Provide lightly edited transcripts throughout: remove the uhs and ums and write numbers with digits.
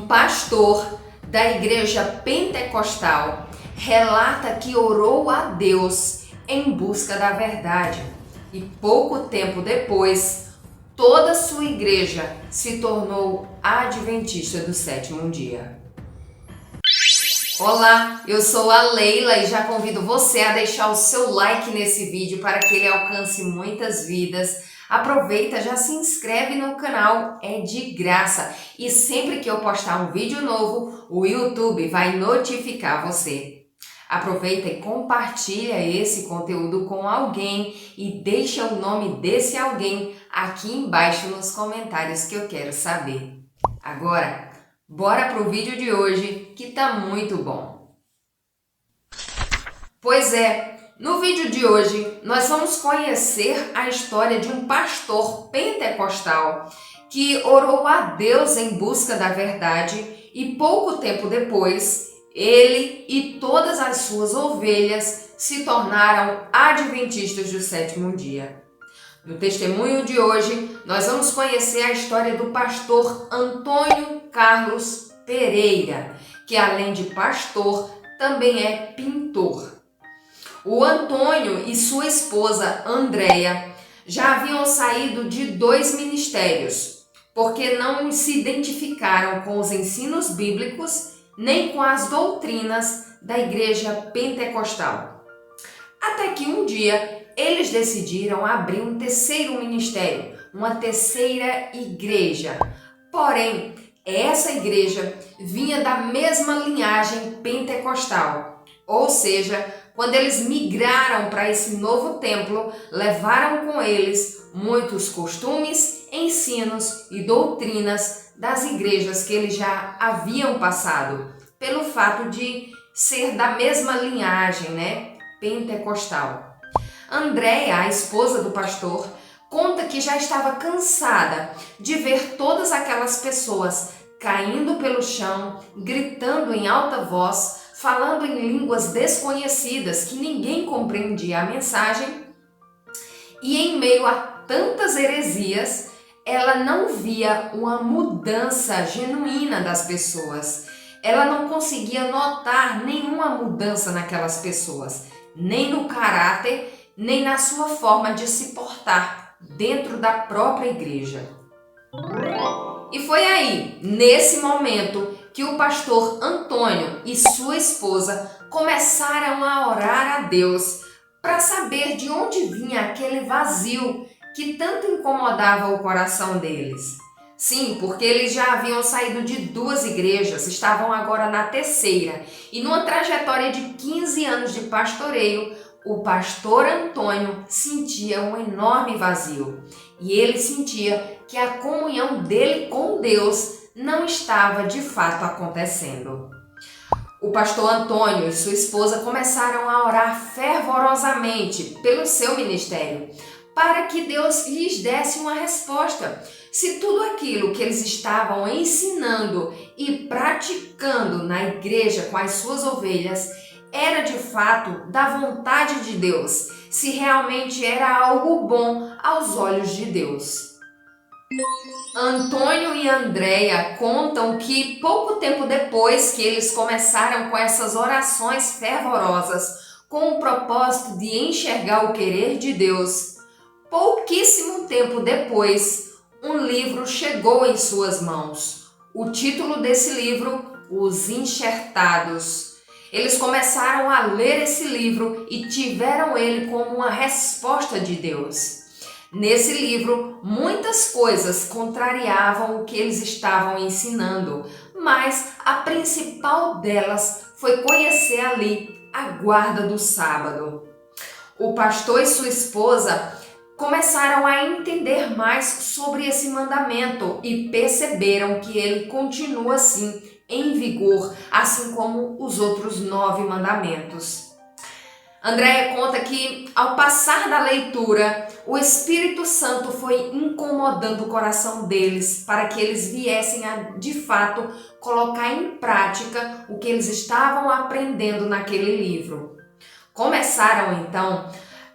pastor da igreja pentecostal relata que orou a Deus em busca da verdade e pouco tempo depois toda sua igreja se tornou adventista do sétimo dia. Olá, eu sou a Leila e já convido você a deixar o seu like nesse vídeo para que ele alcance muitas vidas. Aproveita, já se inscreve no canal, é de graça. E sempre que eu postar um vídeo novo, o YouTube vai notificar você. Aproveita e compartilha esse conteúdo com alguém e deixa o nome desse alguém aqui embaixo nos comentários que eu quero saber. Agora, bora pro vídeo de hoje que tá muito bom. Pois é, no vídeo de hoje nós vamos conhecer a história de um pastor pentecostal que orou a Deus em busca da verdade e pouco tempo depois ele e todas as suas ovelhas se tornaram adventistas do sétimo dia. No testemunho de hoje, nós vamos conhecer a história do pastor Antônio Carlos Pereira, que além de pastor, também é pintor. O Antônio e sua esposa Andréia já haviam saído de 2 ministérios, porque não se identificaram com os ensinos bíblicos nem com as doutrinas da igreja pentecostal. Até que um dia eles decidiram abrir um terceiro ministério, uma terceira igreja. Porém, essa igreja vinha da mesma linhagem pentecostal, ou seja, quando eles migraram para esse novo templo, levaram com eles muitos costumes, ensinos e doutrinas das igrejas que eles já haviam passado, pelo fato de ser da mesma linhagem, pentecostal. Andréia, a esposa do pastor, conta que já estava cansada de ver todas aquelas pessoas caindo pelo chão, gritando em alta voz, falando em línguas desconhecidas que ninguém compreendia a mensagem, e em meio a tantas heresias, ela não via uma mudança genuína das pessoas. Ela não conseguia notar nenhuma mudança naquelas pessoas, nem no caráter, nem na sua forma de se portar dentro da própria igreja. E foi aí, nesse momento, que o pastor Antônio e sua esposa começaram a orar a Deus para saber de onde vinha aquele vazio que tanto incomodava o coração deles. Sim, porque eles já haviam saído de 2 igrejas, estavam agora na terceira. E numa trajetória de 15 anos de pastoreio, o pastor Antônio sentia um enorme vazio. E ele sentia que a comunhão dele com Deus não estava de fato acontecendo. O pastor Antônio e sua esposa começaram a orar fervorosamente pelo seu ministério, para que Deus lhes desse uma resposta. Se tudo aquilo que eles estavam ensinando e praticando na igreja com as suas ovelhas era de fato da vontade de Deus, se realmente era algo bom aos olhos de Deus. Antônio e Andréia contam que pouco tempo depois que eles começaram com essas orações fervorosas, com o propósito de enxergar o querer de Deus, pouquíssimo tempo depois, um livro chegou em suas mãos. O título desse livro, Os Enxertados. Eles começaram a ler esse livro e tiveram ele como uma resposta de Deus. Nesse livro, muitas coisas contrariavam o que eles estavam ensinando, mas a principal delas foi conhecer ali a guarda do sábado. O pastor e sua esposa começaram a entender mais sobre esse mandamento e perceberam que ele continua assim em vigor, assim como os outros 9 mandamentos. Andréia conta que, ao passar da leitura, o Espírito Santo foi incomodando o coração deles para que eles viessem a, de fato, colocar em prática o que eles estavam aprendendo naquele livro. Começaram, então,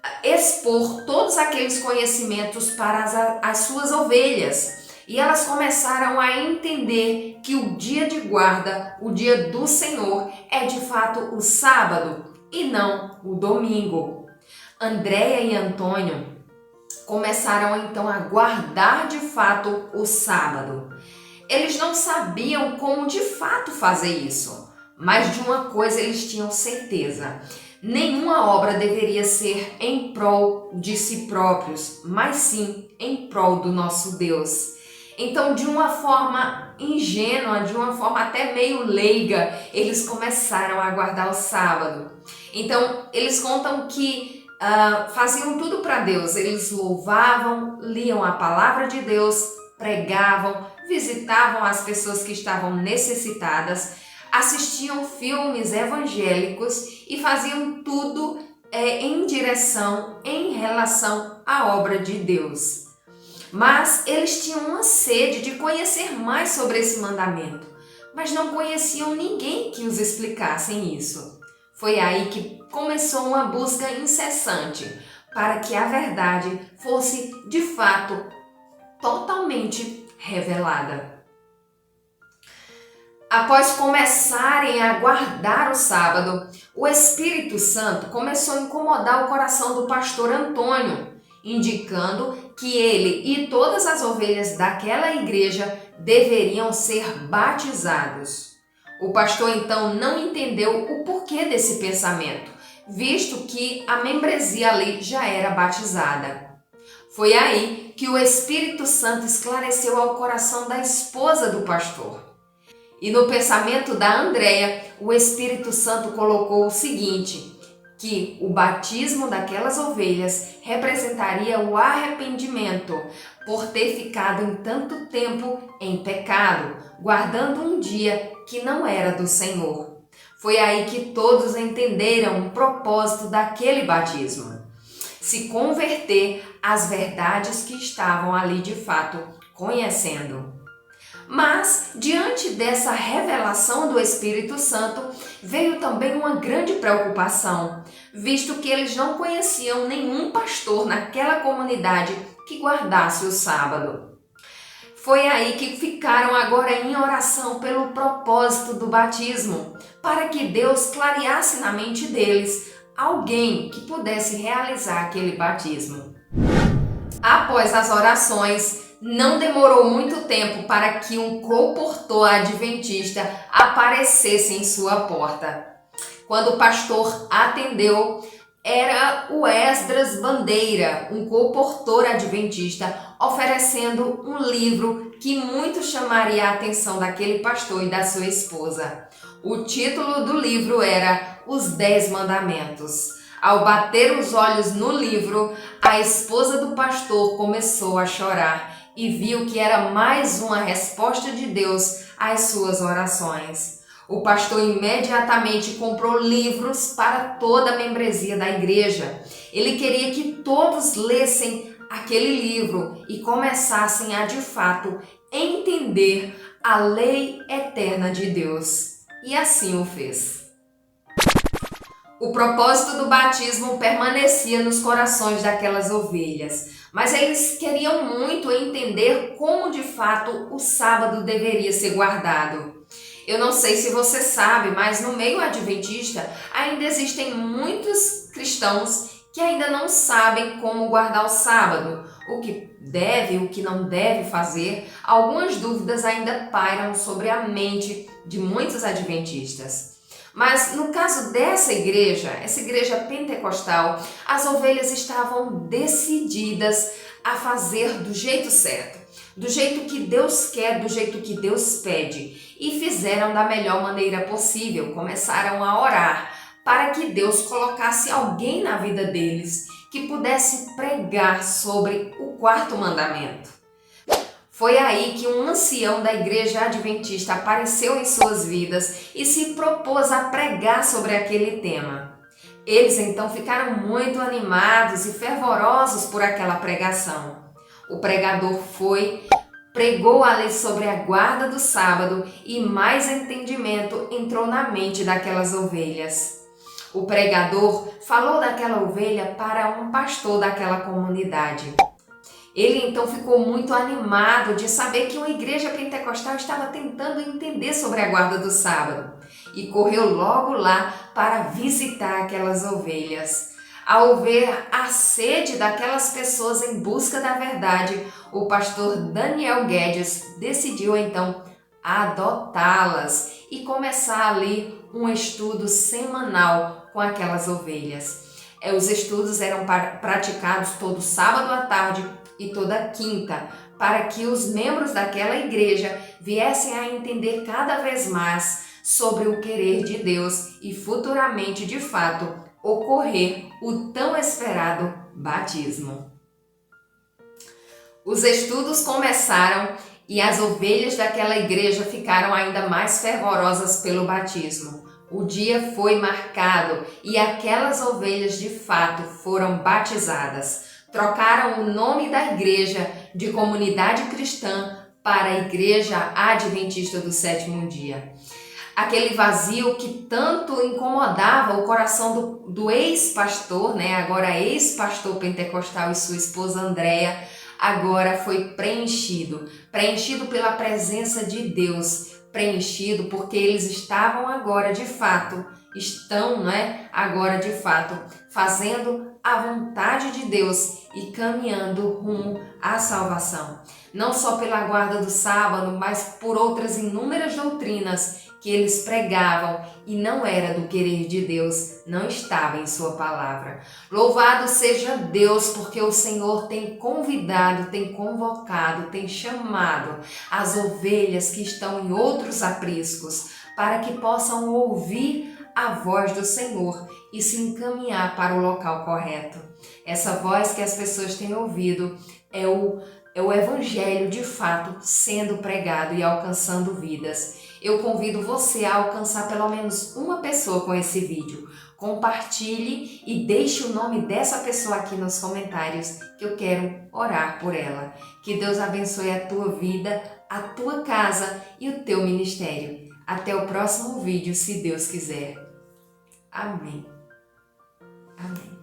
a expor todos aqueles conhecimentos para as suas ovelhas. E elas começaram a entender que o dia de guarda, o dia do Senhor, é de fato o sábado e não o domingo. Andréia e Antônio começaram então a guardar de fato o sábado. Eles não sabiam como de fato fazer isso, mas de uma coisa eles tinham certeza: nenhuma obra deveria ser em prol de si próprios, mas sim em prol do nosso Deus. Então, de uma forma ingênua, de uma forma até meio leiga, eles começaram a guardar o sábado. Então, eles contam que faziam tudo para Deus. Eles louvavam, liam a palavra de Deus, pregavam, visitavam as pessoas que estavam necessitadas, assistiam filmes evangélicos e faziam tudo em relação à obra de Deus. Mas eles tinham uma sede de conhecer mais sobre esse mandamento, mas não conheciam ninguém que os explicasse isso. Foi aí que começou uma busca incessante para que a verdade fosse, de fato, totalmente revelada. Após começarem a guardar o sábado, o Espírito Santo começou a incomodar o coração do pastor Antônio, indicando que ele e todas as ovelhas daquela igreja deveriam ser batizados. O pastor então não entendeu o porquê desse pensamento, visto que a membresia ali já era batizada. Foi aí que o Espírito Santo esclareceu ao coração da esposa do pastor. E no pensamento da Andréia, o Espírito Santo colocou o seguinte: que o batismo daquelas ovelhas representaria o arrependimento por ter ficado em tanto tempo em pecado, guardando um dia que não era do Senhor. Foi aí que todos entenderam o propósito daquele batismo: se converter às verdades que estavam ali de fato conhecendo. Mas, diante dessa revelação do Espírito Santo, veio também uma grande preocupação, visto que eles não conheciam nenhum pastor naquela comunidade que guardasse o sábado. Foi aí que ficaram agora em oração pelo propósito do batismo, para que Deus clareasse na mente deles alguém que pudesse realizar aquele batismo. Após as orações, não demorou muito tempo para que um colportor adventista aparecesse em sua porta. Quando o pastor atendeu, era o Esdras Bandeira, um colportor adventista, oferecendo um livro que muito chamaria a atenção daquele pastor e da sua esposa. O título do livro era Os 10 Mandamentos. Ao bater os olhos no livro, a esposa do pastor começou a chorar e viu que era mais uma resposta de Deus às suas orações. O pastor imediatamente comprou livros para toda a membresia da igreja. Ele queria que todos lessem aquele livro e começassem a, de fato, entender a lei eterna de Deus. E assim o fez. O propósito do batismo permanecia nos corações daquelas ovelhas, mas eles queriam muito entender como de fato o sábado deveria ser guardado. Eu não sei se você sabe, mas no meio adventista ainda existem muitos cristãos que ainda não sabem como guardar o sábado, o que deve, o que não deve fazer. Algumas dúvidas ainda pairam sobre a mente de muitos adventistas. Mas no caso dessa igreja, essa igreja pentecostal, as ovelhas estavam decididas a fazer do jeito certo, do jeito que Deus quer, do jeito que Deus pede, e fizeram da melhor maneira possível. Começaram a orar para que Deus colocasse alguém na vida deles que pudesse pregar sobre o 4º mandamento. Foi aí que um ancião da igreja adventista apareceu em suas vidas e se propôs a pregar sobre aquele tema. Eles então ficaram muito animados e fervorosos por aquela pregação. O pregador pregou a lei sobre a guarda do sábado e mais entendimento entrou na mente daquelas ovelhas. O pregador falou daquela ovelha para um pastor daquela comunidade. Ele então ficou muito animado de saber que uma igreja pentecostal estava tentando entender sobre a guarda do sábado e correu logo lá para visitar aquelas ovelhas. Ao ver a sede daquelas pessoas em busca da verdade, o pastor Daniel Guedes decidiu então adotá-las e começar ali um estudo semanal com aquelas ovelhas. Os estudos eram praticados todo sábado à tarde e toda quinta, para que os membros daquela igreja viessem a entender cada vez mais sobre o querer de Deus e futuramente, de fato, ocorrer o tão esperado batismo. Os estudos começaram e as ovelhas daquela igreja ficaram ainda mais fervorosas pelo batismo. O dia foi marcado e aquelas ovelhas de fato foram batizadas. Trocaram o nome da igreja de Comunidade Cristã para a Igreja Adventista do Sétimo Dia. Aquele vazio que tanto incomodava o coração do ex-pastor, agora ex-pastor pentecostal, e sua esposa Andréa, agora foi preenchido pela presença de Deus, preenchido porque eles estavam agora de fato, agora de fato, fazendo a vontade de Deus e caminhando rumo à salvação. Não só pela guarda do sábado, mas por outras inúmeras doutrinas que eles pregavam e não era do querer de Deus, não estava em sua palavra. Louvado seja Deus, porque o Senhor tem convidado, tem convocado, tem chamado as ovelhas que estão em outros apriscos para que possam ouvir a voz do Senhor e se encaminhar para o local correto. Essa voz que as pessoas têm ouvido é o Evangelho de fato sendo pregado e alcançando vidas. Eu convido você a alcançar pelo menos uma pessoa com esse vídeo. Compartilhe e deixe o nome dessa pessoa aqui nos comentários que eu quero orar por ela. Que Deus abençoe a tua vida, a tua casa e o teu ministério. Até o próximo vídeo, se Deus quiser. Amém. Amém.